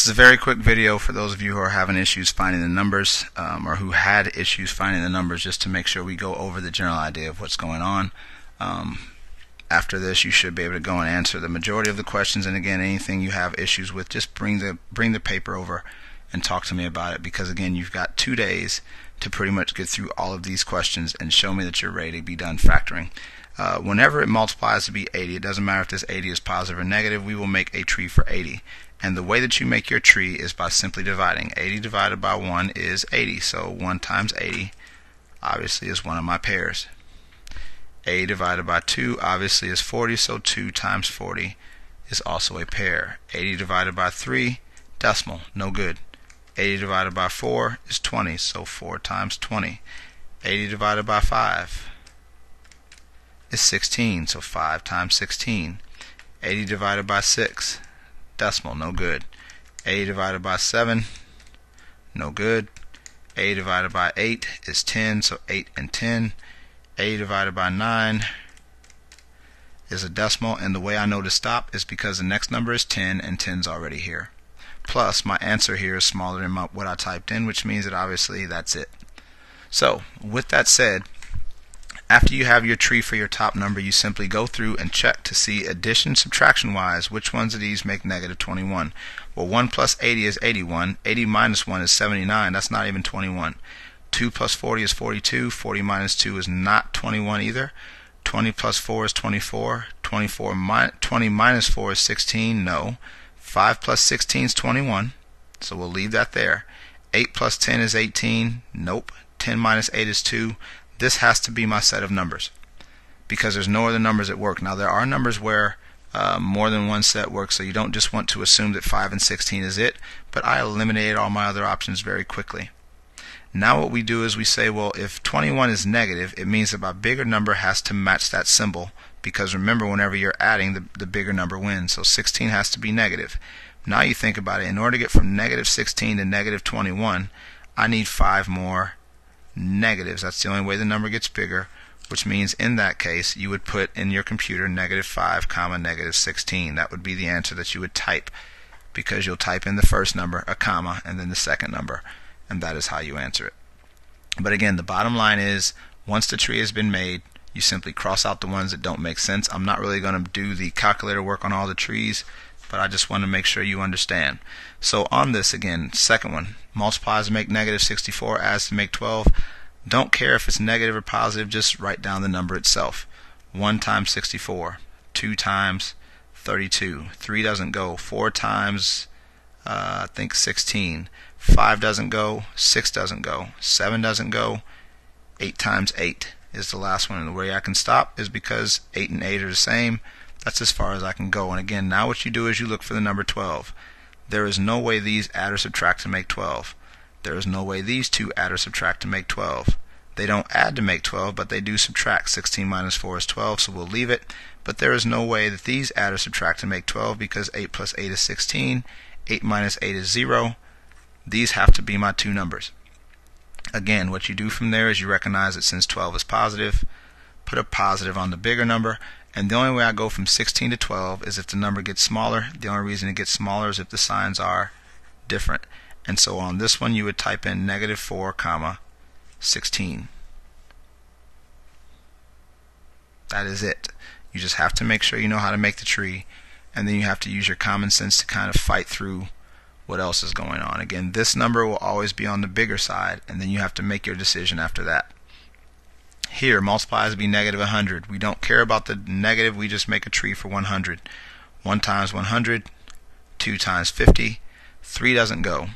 This is a very quick video for those of you who are having issues finding the numbers or who had issues finding the numbers, just to make sure we go over the general idea of what's going on. After this, you should be able to go and answer the majority of the questions, and again, anything you have issues with, just bring the paper over and talk to me about it, because again, you've got 2 days to pretty much get through all of these questions and show me that you're ready to be done factoring. Whenever it multiplies to be 80, it doesn't matter if this 80 is positive or negative, we will make a tree for 80. And the way that you make your tree is by simply dividing. 80 divided by 1 is 80. So 1 times 80 obviously is one of my pairs. 80 divided by 2 obviously is 40, so 2 times 40 is also a pair. 80 divided by 3, decimal, no good. 80 divided by 4 is 20, so 4 times 20. 80 divided by 5 is 16, so 5 times 16. 80 divided by 6, decimal, no good. 80 divided by 7, no good. 80 divided by 8 is 10, so 8 and 10. 80 divided by 9 is a decimal, and the way I know to stop is because the next number is 10 and 10's already here. Plus, my answer here is smaller than what I typed in, which means that obviously that's it. So, with that said, after you have your tree for your top number, you simply go through and check to see addition subtraction wise which ones of these make negative 21. Well, 1 plus 80 is 81. 80 minus 1 is 79. That's not even 21. 2 plus 40 is 42. 40 minus 2 is not 21 either. 20 plus 4 is 24. 20 minus 4 is 16. No. 5 plus 16 is 21. So we'll leave that there. 8 plus 10 is 18. Nope. 10 minus 8 is 2. This has to be my set of numbers, because there's no other numbers that work. Now, there are numbers where more than one set works, so you don't just want to assume that 5 and 16 is it, but I eliminated all my other options very quickly. Now what we do is we say, well, if 21 is negative, it means that my bigger number has to match that symbol, because remember, whenever you're adding, the bigger number wins. So 16 has to be negative. Now you think about it. In order to get from negative 16 to negative 21, I need 5 more negatives. That's the only way the number gets bigger, which means in that case you would put in your computer negative 5 comma negative 16. That would be the answer that you would type, because you'll type in the first number, a comma, and then the second number, and that is how you answer it. But again, the bottom line is, once the tree has been made, you simply cross out the ones that don't make sense. I'm not really going to do the calculator work on all the trees, but I just want to make sure you understand. So on this, again, second one, multiplies to make negative 64, adds to make 12. Don't care if it's negative or positive, just write down the number itself. 1 times 64, 2 times 32, 3 doesn't go, 4 times I think 16, 5 doesn't go, 6 doesn't go, 7 doesn't go, 8 times 8 is the last one, and the way I can stop is because 8 and 8 are the same. That's as far as I can go. And again, now what you do is you look for the number 12. There is no way these add or subtract to make 12. There is no way these two add or subtract to make 12. They don't add to make 12, but they do subtract. 16 minus 4 is 12, so we'll leave it. But there is no way that these add or subtract to make 12, because 8 plus 8 is 16. 8 minus 8 is 0. These have to be my two numbers. Again, what you do from there is you recognize that since 12 is positive, put a positive on the bigger number. And the only way I go from 16 to 12 is if the number gets smaller. The only reason it gets smaller is if the signs are different. And so on this one, you would type in negative 4 comma 16. That is it. You just have to make sure you know how to make the tree, and then you have to use your common sense to kind of fight through what else is going on. Again, this number will always be on the bigger side, and then you have to make your decision after that. Here, multiplies to be negative 100. We don't care about the negative, we just make a tree for 100. 1 times 100, 2 times 50, 3 doesn't go.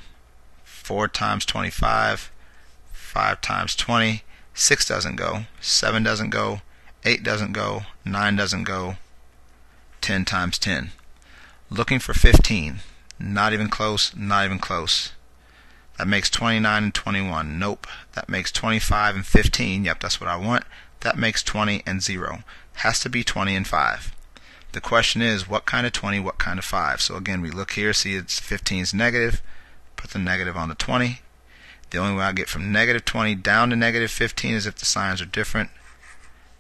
4 times 25, 5 times 20, 6 doesn't go, 7 doesn't go, 8 doesn't go, 9 doesn't go, 10 times 10. Looking for 15. Not even close, not even close. That makes 29 and 21. Nope. That makes 25 and 15. Yep, that's what I want. That makes 20 and 0. Has to be 20 and 5. The question is, what kind of 20, what kind of 5? So again, we look here, see it's 15 is negative. Put the negative on the 20. The only way I get from negative 20 down to negative 15 is if the signs are different.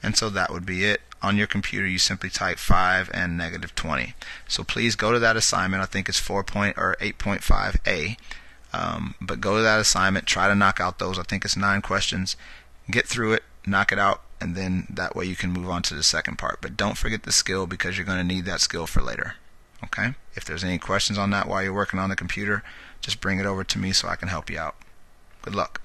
And so that would be it. On your computer, you simply type 5 and -20. So please go to that assignment. I think it's 8.5A. But go to that assignment, try to knock out those, I think it's 9 questions. Get through it, knock it out, and then that way you can move on to the second part. But don't forget the skill, because you're going to need that skill for later. Okay? If there's any questions on that while you're working on the computer, just bring it over to me so I can help you out. Good luck.